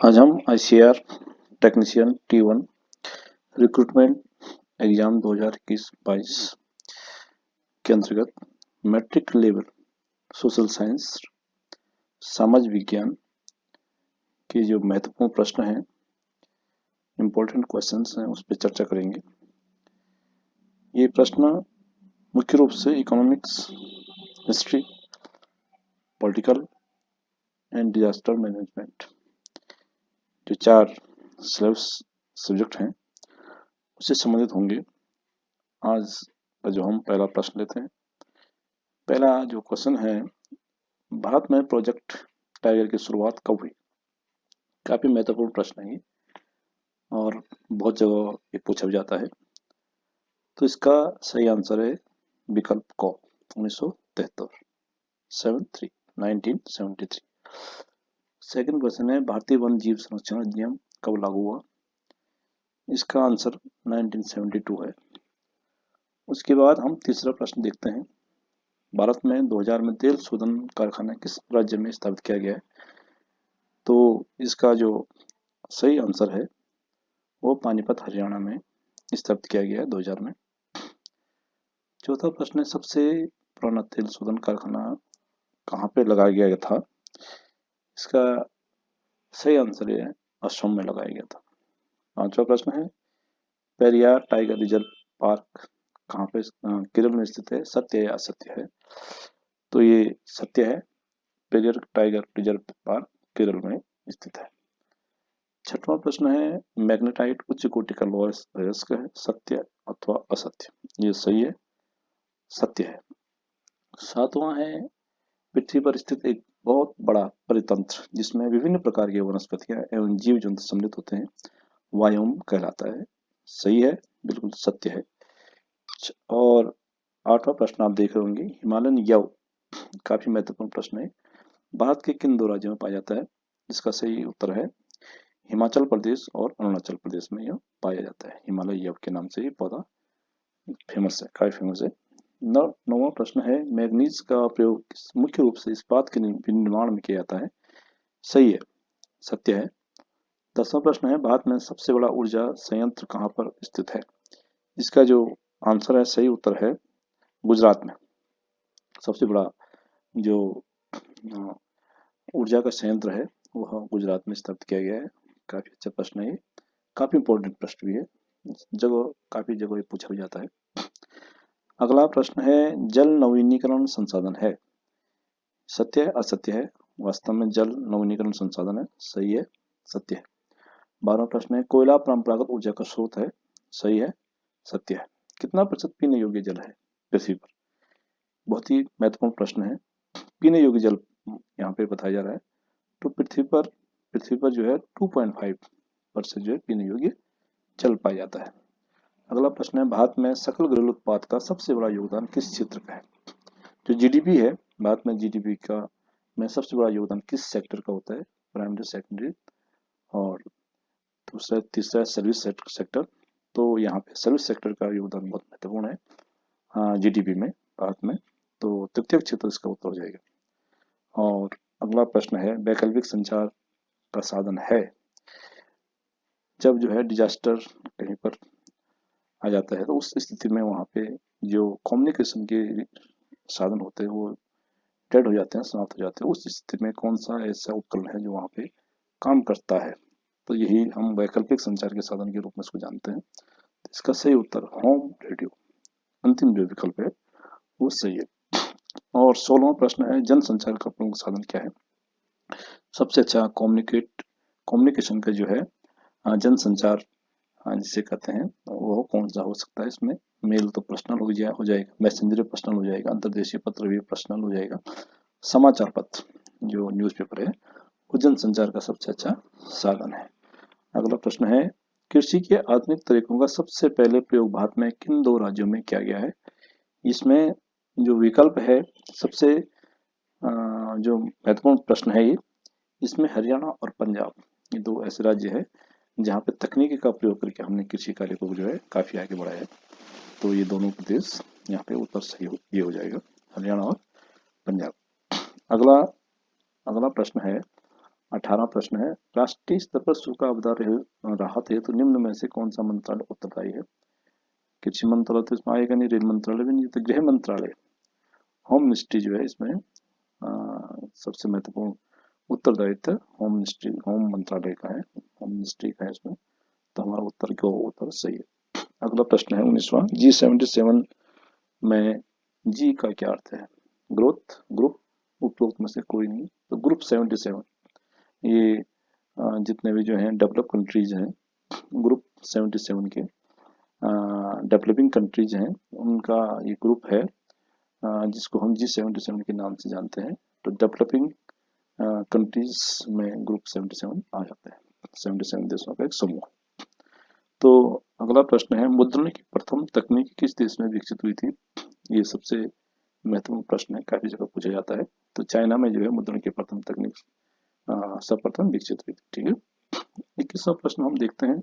आज हम ICR technician T1 recruitment exam 2021-22 के अंतर्गत मैट्रिक लेवल सोशल साइंस समाज विज्ञान के जो महत्वपूर्ण प्रश्न हैं, इम्पोर्टेंट क्वेश्चंस हैं, उस पर चर्चा करेंगे। ये प्रश्न मुख्य रूप से economics, history, political and disaster management जो 4 सिलेबस सब्जेक्ट हैं उससे संबंधित होंगे। आज का जो हम पहला प्रश्न लेते हैं, पहला जो क्वेश्चन है, भारत में प्रोजेक्ट टाइगर की शुरुआत कब हुई? काफी महत्वपूर्ण प्रश्न है ये और बहुत जगह ये पूछा भी जाता है। तो इसका सही आंसर है विकल्प क 1973 1973। सेकंड क्वेश्चन है, भारतीय वन जीव संरक्षण अधिनियम कब लागू हुआ? इसका आंसर 1972 है। उसके बाद हम तीसरा प्रश्न देखते हैं, भारत में 2000 में तेल शोधन कारखाना किस राज्य में स्थापित किया गया है? तो इसका जो सही आंसर है वो पानीपत हरियाणा में स्थापित किया गया है 2000 में। चौथा प्रश्न है, सबसे पुराना तेल शोधन कारखाना कहाँ पे लगाया गया था? इसका सही आंसर है असम में लगाया गया था। पांचवा प्रश्न है, पेरियार टाइगर रिजर्व पार्क कहाँ पे केरल में स्थित है? सत्य है या असत्य है? तो ये सत्य है, Periyar tiger reserve park Kerala में स्थित है। छठवां प्रश्न है, मैग्नेटाइट उच्च कोटि का लौह अयस्क है, सत्य अथवा असत्य? ये सही है, सत्य है। सातवां है, पृथ्वी पर स्थित एक बहुत बड़ा परितंत्र जिसमें विभिन्न प्रकार की वनस्पतियां एवं जीव जंतु सम्मिलित होते हैं, वायुम कहलाता है। सही है, बिल्कुल सत्य है। और आठवां प्रश्न आप देख रहे होंगे, हिमालयन यव काफी महत्वपूर्ण प्रश्न है, भारत के किन 2 राज्यों में पाया जाता है? इसका सही उत्तर है हिमाचल प्रदेश और अरुणाचल प्रदेश में यह पाया जाता है। हिमालय यव के नाम से ये पौधा फेमस है, काफी फेमस है। नौवां प्रश्न है, मैग्नीज का प्रयोग मुख्य रूप से इस्पात के निर्माण में किया जाता है? सही है, सत्य है। 10वां प्रश्न है, भारत में सबसे बड़ा ऊर्जा संयंत्र कहाँ पर स्थित है? इसका जो आंसर है, सही उत्तर है गुजरात में। सबसे बड़ा जो ऊर्जा का संयंत्र है वह गुजरात में स्थापित किया गया है। काफी अच्छा प्रश्न है ये, काफी इंपॉर्टेंट प्रश्न भी है, काफी जगह ये पूछा भी जाता है। अगला प्रश्न है, जल नवीनीकरण संसाधन है? सत्य है, असत्य है? वास्तव में जल नवीनीकरण संसाधन है, सही है, सत्य है। 12वां प्रश्न है, कोयला परंपरागत ऊर्जा का स्रोत है? सही है, सत्य है। कितना प्रतिशत पीने योग्य जल है पृथ्वी पर? बहुत ही महत्वपूर्ण प्रश्न है। पीने योग्य जल यहाँ पे बताया जा रहा है, तो पृथ्वी पर जो है 2.5% जो है पीने योग्य जल पाया जाता है। अगला प्रश्न है, भारत में सकल घरेलू उत्पाद का सबसे बड़ा योगदान किस क्षेत्र का है? जो जीडीपी है, भारत में जीडीपी का में सबसे बड़ा योगदान किस सेक्टर का होता है? प्राइमरी, सेकेंडरी और दूसरा तीसरा सर्विस सेक्टर। तो यहाँ पे सर्विस सेक्टर का योगदान बहुत महत्वपूर्ण है जीडीपी में भारत में, तो तृतीय क्षेत्र इसका उत्तर हो जाएगा। और अगला प्रश्न है, वैकल्पिक संचार का साधन है? जब जो है डिजास्टर कहीं पर आ जाता है तो उस स्थिति में वहाँ पे जो कम्युनिकेशन के साधन होते हैं वो डेड हो जाते हैं, समाप्त हो जाते हैं। उस स्थिति में कौन सा ऐसा उपकरण है जो वहाँ पे काम करता है? तो यही हम वैकल्पिक संचार के साधन के रूप में इसको जानते हैं। तो इसका सही उत्तर होम रेडियो, अंतिम जो विकल्प है वो सही है। और 16वां प्रश्न है, जनसंचार का प्रमुख साधन क्या है? सबसे अच्छा कम्युनिकेशन का जो है जनसंचार जिसे कहते हैं वो कौन सा हो सकता है? इसमें मेल तो पर्सनल हो जाएगा, मैसेंजर पर्सनल हो जाएगा, अंतर्देशीय पत्र भी पर्सनल हो जाएगा, समाचार पत्र जो न्यूज़पेपर है वो जनसंचार का सबसे अच्छा साधन है। अगला प्रश्न है, कृषि के आधुनिक तरीकों का सबसे पहले प्रयोग भारत में किन 2 राज्यों में किया गया है? इसमें जो विकल्प है सबसे जो महत्वपूर्ण प्रश्न है ये, इसमें हरियाणा और पंजाब ये 2 ऐसे राज्य है जहाँ पे तकनीकी का प्रयोग करके हमने कृषि कार्य को जो है काफी आगे बढ़ाया है। तो ये दोनों प्रदेश यहाँ पे उत्तर सही ये हो जाएगा, हरियाणा और पंजाब। अगला प्रश्न है, 18 प्रश्न है, राष्ट्रीय स्तर पर सूखा आपदा राहत हेतु निम्न में से कौन सा मंत्रालय उत्तरदायी है? कृषि मंत्रालय तो इसमें आएगा नहीं, रेल मंत्रालय भी नहीं, तो गृह मंत्रालय, होम मिनिस्ट्री जो है इसमें सबसे महत्वपूर्ण उत्तरदायित्व होम मिनिस्ट्री, होम मंत्रालय का है, होम मिनिस्ट्री का है इसमें। तो हमारा उत्तर क्यों उत्तर सही है। अगला प्रश्न है 19वां, G77 में जी का क्या अर्थ है? ग्रोथ, ग्रुप, उपरोक्त में से कोई नहीं, तो ग्रुप 77 ये जितने भी जो हैं डेवलप कंट्रीज हैं, ग्रुप 77 के डेवलपिंग कंट्रीज हैं, उनका ये ग्रुप है जिसको हम G77 के नाम से जानते हैं। तो डेवलपिंग कंट्रीज में ग्रुप 77 आ जाता है, 77 देशों का एक समूह। तो अगला प्रश्न है, मुद्रण की प्रथम तकनीक किस देश में विकसित हुई थी? ये सबसे महत्वपूर्ण प्रश्न है, काफी जगह पूछा जाता है। तो चाइना में जो है मुद्रण की प्रथम तकनीक सर्वप्रथम विकसित हुई थी। ठीक है, 21वां प्रश्न हम देखते हैं,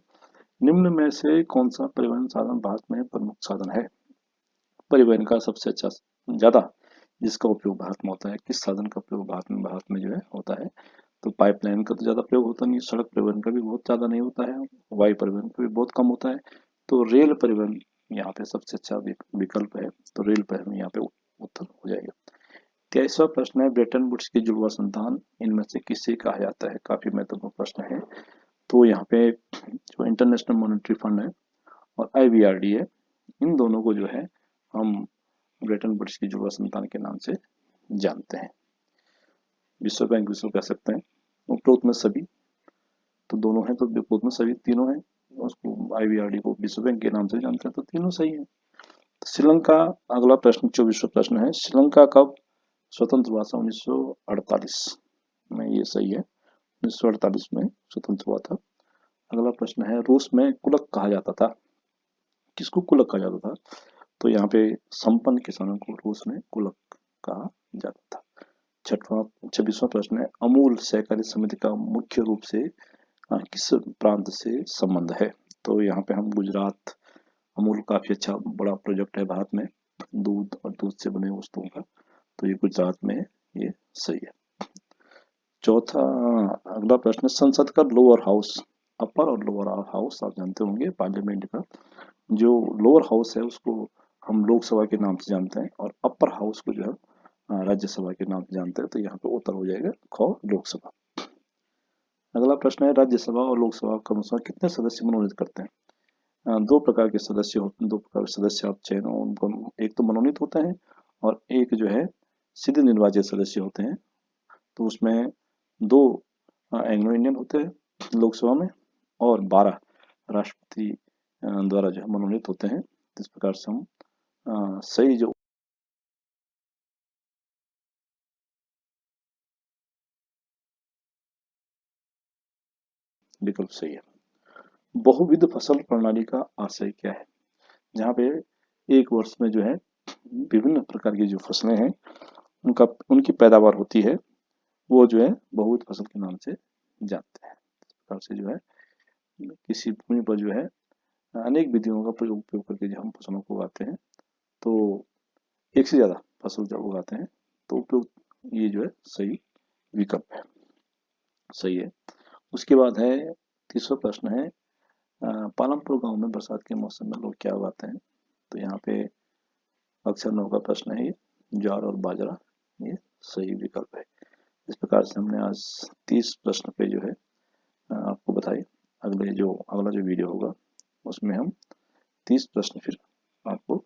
निम्न में से कौन सा परिवहन साधन भारत में प्रमुख साधन है? परिवहन का सबसे अच्छा ज्यादा जिसका उपयोग भारत में होता है, किस साधन का उपयोग भारत में जो है होता है? तो पाइपलाइन का तो ज्यादा प्रयोग होता नहीं, सड़क परिवहन का भी बहुत ज्यादा नहीं होता है, वायु परिवहन का भी बहुत कम होता है। तो रेल परिवहन यहाँ पे सबसे अच्छा विकल्प है, तो रेल परिवहन यहाँ पे उत्तर हो जाएगा। 23वां प्रश्न है, ब्रेटन वुड्स की जुड़वा संतान इनमें से किसे कहा जाता है? काफी महत्वपूर्ण प्रश्न है। तो यहाँ पे जो इंटरनेशनल मॉनेटरी फंड है और IBRD है, इन दोनों को जो है हम ब्रेटन वुड्स की जुड़वा संतान के नाम से जानते हैं। विश्व बैंक विश्व कह सकते हैं, उपरोक्त में सभी, तो दोनों हैं, तो उपरोक्त में सभी तीनों हैं, उसको IBRD को विश्व बैंक के नाम से जानते हैं, तो तीनों सही है। श्रीलंका, अगला प्रश्न 24वां प्रश्न है, श्रीलंका कब स्वतंत्र हुआ था? 1948 में, ये सही है, 1948 में स्वतंत्र हुआ था। अगला प्रश्न है, रूस में कुलक कहा जाता था, किसको कुलक कहा जाता था? तो यहाँ पे संपन्न किसानों को रूस में कुलक कहा जाता था। 26वां प्रश्न है, अमूल सहकारी समिति का मुख्य रूप से किस प्रांत से संबंध है? तो यहाँ पे हम गुजरात, अमूल काफी अच्छा बड़ा प्रोजेक्ट है भारत में, दूध और दूध से बने वस्तुओं का, तो ये गुजरात में ये सही है। चौथा, अगला प्रश्न, संसद का लोअर हाउस, अपर और लोअर हाउस आप जानते होंगे, पार्लियामेंट का जो लोअर हाउस है उसको हम लोकसभा के नाम से जानते हैं, और अपर हाउस को जो है राज्यसभा के नाम से जानते हैं। तो यहाँ पे उत्तर हो जाएगा ख, लोकसभा। अगला प्रश्न है, राज्यसभा और लोकसभा क्रमशः कितने सदस्य मनोनीत करते हैं? दो प्रकार के सदस्य होते हैं, दो प्रकार के सदस्य आप चयन, उनको एक तो मनोनीत होते हैं और एक जो है सीधे निर्वाचित सदस्य होते हैं। तो उसमें दो एंग्लो इंडियन होते हैं लोकसभा में, और 12 राष्ट्रपति द्वारा जो है मनोनीत होते हैं। इस प्रकार से हम सही जो विकल्प सही है। बहुविध फसल प्रणाली का आशय क्या है? जहाँ पे एक वर्ष में जो है विभिन्न प्रकार की जो फसलें हैं उनकी पैदावार होती है, वो जो है बहुविध फसल के नाम से जानते हैं। इस प्रकार से जो है किसी भूमि पर जो है अनेक विधियों का उपयोग करके जब हम फसलों को उगाते हैं, तो एक से ज्यादा फसल जब उगाते हैं तो उपयोग, ये जो है सही विकल्प है, सही है। उसके बाद है 30वां प्रश्न है, पालमपुर गांव में बरसात के मौसम में लोग क्या उगाते हैं? तो यहाँ पे अक्सर 9 का प्रश्न है, ये ज्वार और बाजरा, ये सही विकल्प है। इस प्रकार से हमने आज 30 प्रश्न पे जो है आपको बताए। अगला जो वीडियो होगा उसमें हम 30 प्रश्न फिर आपको